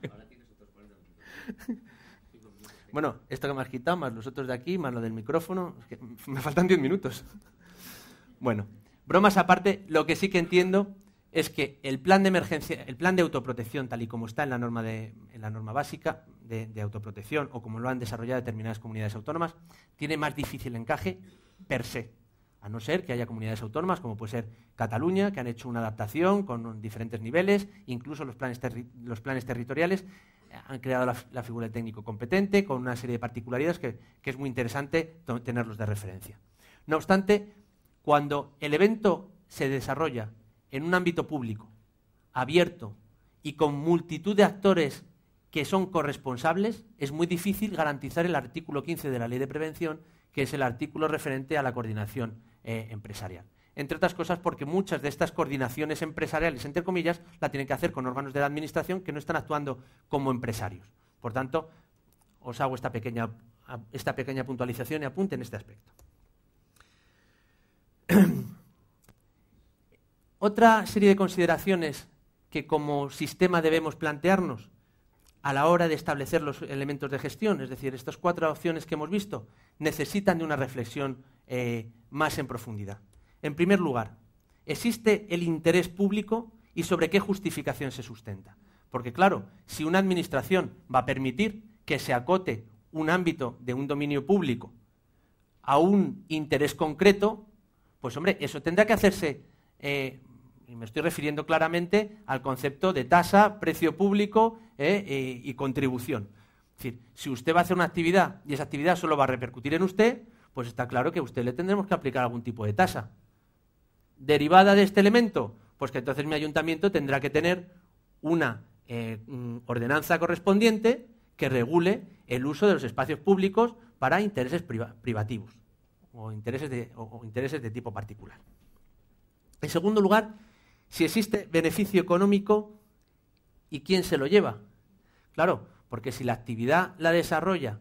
Ahora tienes otros 40 minutos. Bueno, esto que me has quitado, más los otros de aquí, más lo del micrófono, es que me faltan 10 minutos. Bueno, bromas aparte, lo que sí que entiendo es que el plan de emergencia, el plan de autoprotección, tal y como está en la norma básica de autoprotección o como lo han desarrollado determinadas comunidades autónomas, tiene más difícil encaje per se, a no ser que haya comunidades autónomas, como puede ser Cataluña, que han hecho una adaptación con diferentes niveles, incluso los planes territoriales han creado la figura del técnico competente, con una serie de particularidades que es muy interesante tenerlos de referencia. No obstante, cuando el evento se desarrolla en un ámbito público, abierto y con multitud de actores que son corresponsables, es muy difícil garantizar el artículo 15 de la Ley de Prevención, que es el artículo referente a la coordinación empresarial. Entre otras cosas porque muchas de estas coordinaciones empresariales, entre comillas, la tienen que hacer con órganos de la Administración que no están actuando como empresarios. Por tanto, os hago esta pequeña puntualización y apunte en este aspecto. Otra serie de consideraciones que como sistema debemos plantearnos a la hora de establecer los elementos de gestión, es decir, estas 4 opciones que hemos visto, necesitan de una reflexión más en profundidad. En primer lugar, ¿existe el interés público y sobre qué justificación se sustenta? Porque claro, si una administración va a permitir que se acote un ámbito de un dominio público a un interés concreto, pues hombre, eso tendrá que hacerse, y me estoy refiriendo claramente al concepto de tasa, precio público y contribución. Es decir, si usted va a hacer una actividad y esa actividad solo va a repercutir en usted, pues está claro que a usted le tendremos que aplicar algún tipo de tasa. Derivada de este elemento, pues que entonces mi ayuntamiento tendrá que tener una ordenanza correspondiente que regule el uso de los espacios públicos para intereses privativos o intereses de tipo particular. En segundo lugar, si existe beneficio económico y quién se lo lleva. Claro, porque si la actividad la desarrolla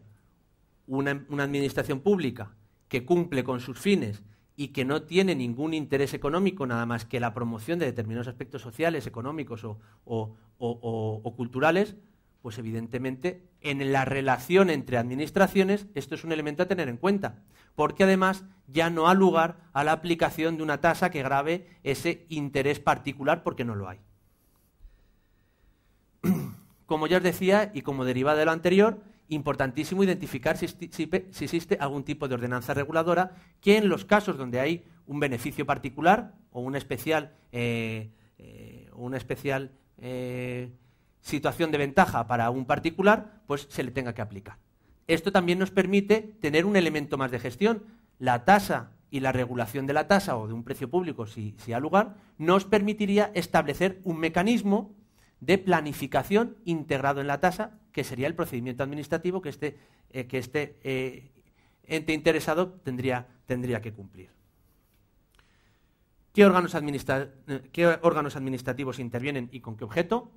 una administración pública que cumple con sus fines y que no tiene ningún interés económico nada más que la promoción de determinados aspectos sociales, económicos o culturales, pues evidentemente en la relación entre administraciones esto es un elemento a tener en cuenta, porque además ya no ha lugar a la aplicación de una tasa que grave ese interés particular porque no lo hay. Como ya os decía y como derivada de lo anterior, importantísimo identificar si existe algún tipo de ordenanza reguladora que en los casos donde hay un beneficio particular o una especial situación de ventaja para un particular, pues se le tenga que aplicar. Esto también nos permite tener un elemento más de gestión. La tasa y la regulación de la tasa o de un precio público, si ha lugar, nos permitiría establecer un mecanismo de planificación integrado en la tasa, que sería el procedimiento administrativo que este ente interesado tendría que cumplir. ¿Qué órganos administrativos intervienen y con qué objeto?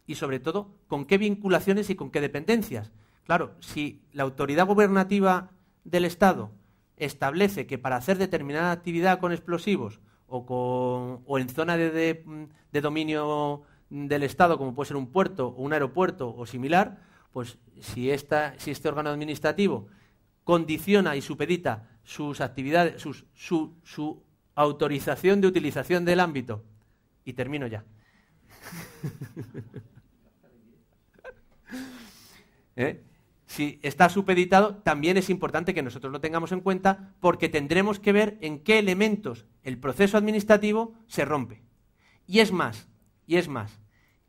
Y sobre todo, ¿con qué vinculaciones y con qué dependencias? Claro, si la autoridad gubernativa del Estado establece que para hacer determinada actividad con explosivos o en zona de dominio del Estado, como puede ser un puerto o un aeropuerto o similar, pues si este órgano administrativo condiciona y supedita sus actividades, su autorización de utilización del ámbito, y termino ya. Si está supeditado, también es importante que nosotros lo tengamos en cuenta, porque tendremos que ver en qué elementos el proceso administrativo se rompe. Y es más,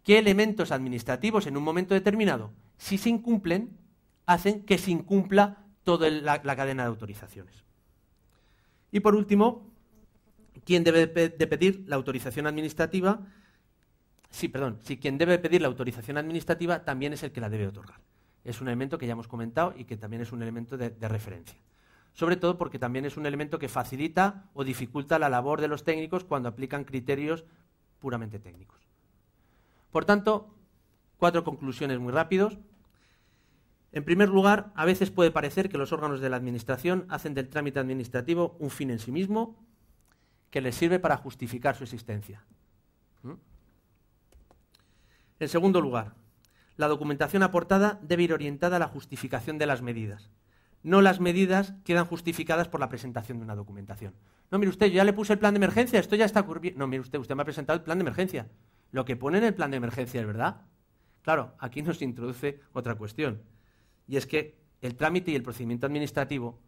qué elementos administrativos en un momento determinado, si se incumplen, hacen que se incumpla toda la cadena de autorizaciones. Y por último, ¿quién debe de pedir la autorización administrativa? Si quien debe pedir la autorización administrativa también es el que la debe otorgar. Es un elemento que ya hemos comentado y que también es un elemento de referencia. Sobre todo porque también es un elemento que facilita o dificulta la labor de los técnicos cuando aplican criterios puramente técnicos. Por tanto, 4 conclusiones muy rápidos. En primer lugar, a veces puede parecer que los órganos de la Administración hacen del trámite administrativo un fin en sí mismo que les sirve para justificar su existencia. En segundo lugar, la documentación aportada debe ir orientada a la justificación de las medidas. No las medidas quedan justificadas por la presentación de una documentación. No, mire usted, yo ya le puse el plan de emergencia, esto ya está ocurriendo. No, mire usted me ha presentado el plan de emergencia. Lo que pone en el plan de emergencia es verdad. Claro, aquí nos introduce otra cuestión. Y es que el trámite y el procedimiento administrativo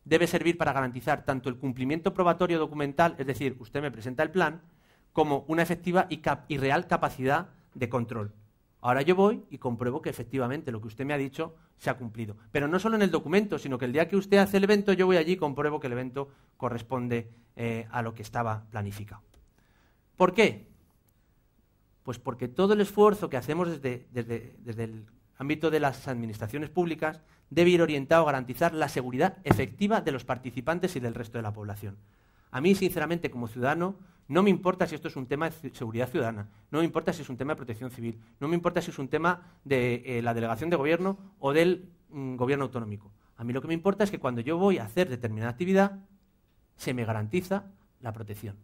debe servir para garantizar tanto el cumplimiento probatorio documental, es decir, usted me presenta el plan, como una efectiva y real capacidad de control. Ahora yo voy y compruebo que efectivamente lo que usted me ha dicho se ha cumplido. Pero no solo en el documento, sino que el día que usted hace el evento, yo voy allí y compruebo que el evento corresponde a lo que estaba planificado. ¿Por qué? Pues porque todo el esfuerzo que hacemos desde el ámbito de las administraciones públicas debe ir orientado a garantizar la seguridad efectiva de los participantes y del resto de la población. A mí, sinceramente, como ciudadano, no me importa si esto es un tema de seguridad ciudadana, no me importa si es un tema de protección civil, no me importa si es un tema de la delegación de gobierno o del gobierno autonómico. A mí lo que me importa es que cuando yo voy a hacer determinada actividad, se me garantiza la protección,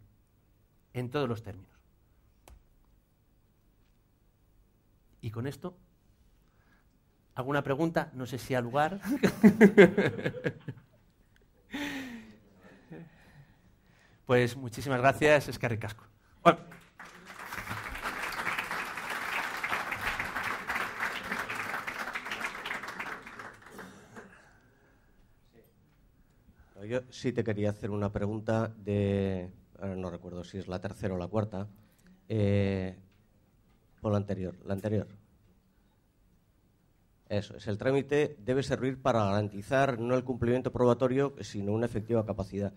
en todos los términos. Y con esto, ¿alguna pregunta? No sé si ha lugar. Pues muchísimas gracias, eskerrik asko. Bueno. Yo sí te quería hacer una pregunta ahora no recuerdo si es la tercera o la cuarta, o la anterior. Eso es, el trámite debe servir para garantizar no el cumplimiento probatorio, sino una efectiva capacidad.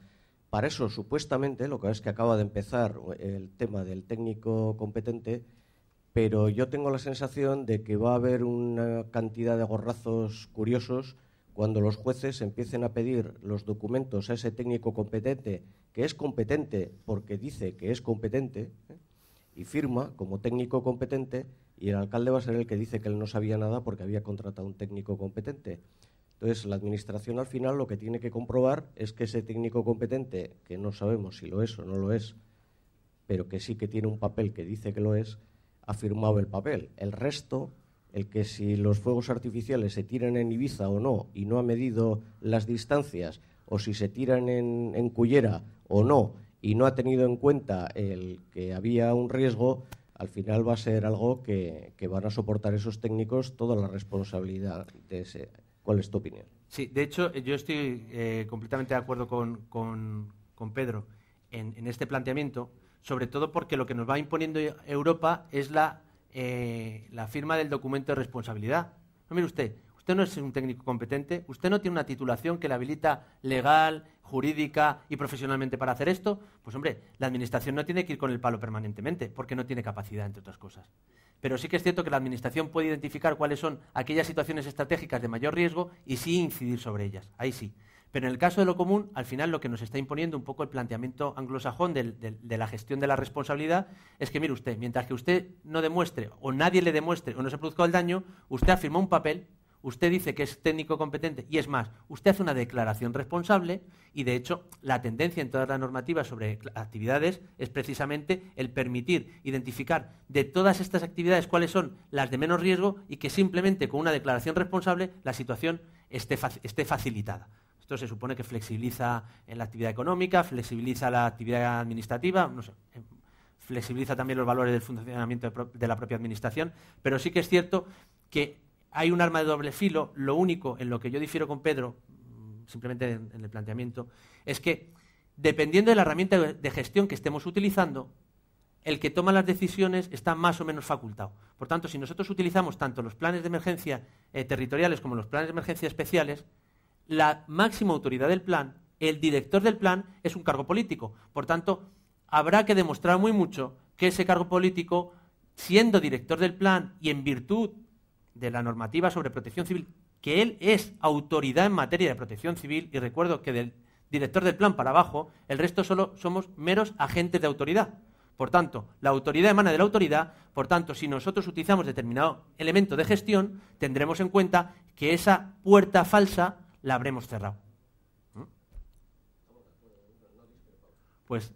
Para eso, supuestamente, lo que es que acaba de empezar el tema del técnico competente, pero yo tengo la sensación de que va a haber una cantidad de gorrazos curiosos cuando los jueces empiecen a pedir los documentos a ese técnico competente, que es competente porque dice que es competente, y firma como técnico competente, y el alcalde va a ser el que dice que él no sabía nada porque había contratado un técnico competente. Entonces, la Administración al final lo que tiene que comprobar es que ese técnico competente, que no sabemos si lo es o no lo es, pero que sí que tiene un papel que dice que lo es, ha firmado el papel. El resto, el que si los fuegos artificiales se tiran en Ibiza o no, y no ha medido las distancias, o si se tiran en Cullera o no, y no ha tenido en cuenta el que había un riesgo, al final va a ser algo que van a soportar esos técnicos toda la responsabilidad de ese. ¿Cuál es tu opinión? Sí, de hecho, yo estoy completamente de acuerdo con Pedro en este planteamiento, sobre todo porque lo que nos va imponiendo Europa es la firma del documento de responsabilidad. No, mire usted no es un técnico competente, usted no tiene una titulación que le habilita legal, jurídica y profesionalmente para hacer esto, pues hombre, la Administración no tiene que ir con el palo permanentemente, porque no tiene capacidad, entre otras cosas. Pero sí que es cierto que la Administración puede identificar cuáles son aquellas situaciones estratégicas de mayor riesgo y sí incidir sobre ellas, ahí sí. Pero en el caso de lo común, al final lo que nos está imponiendo un poco el planteamiento anglosajón de la gestión de la responsabilidad es que, mire usted, mientras que usted no demuestre o nadie le demuestre o no se produzca el daño, usted ha firmado un papel, usted dice que es técnico competente y es más, usted hace una declaración responsable y de hecho la tendencia en todas las normativas sobre actividades es precisamente el permitir identificar de todas estas actividades cuáles son las de menos riesgo y que simplemente con una declaración responsable la situación esté facilitada. Esto se supone que flexibiliza en la actividad económica, flexibiliza la actividad administrativa, no sé, flexibiliza también los valores del funcionamiento de la propia administración, pero sí que es cierto que hay un arma de doble filo. Lo único en lo que yo difiero con Pedro, simplemente en el planteamiento, es que dependiendo de la herramienta de gestión que estemos utilizando, el que toma las decisiones está más o menos facultado. Por tanto, si nosotros utilizamos tanto los planes de emergencia territoriales como los planes de emergencia especiales, la máxima autoridad del plan, el director del plan, es un cargo político. Por tanto, habrá que demostrar muy mucho que ese cargo político, siendo director del plan y en virtud de la normativa sobre protección civil, que él es autoridad en materia de protección civil, y recuerdo que del director del plan para abajo, el resto solo somos meros agentes de autoridad. Por tanto, la autoridad emana de la autoridad. Por tanto, si nosotros utilizamos determinado elemento de gestión, tendremos en cuenta que esa puerta falsa la habremos cerrado. Pues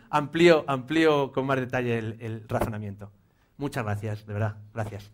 amplío con más detalle el razonamiento. Muchas gracias, de verdad. Gracias.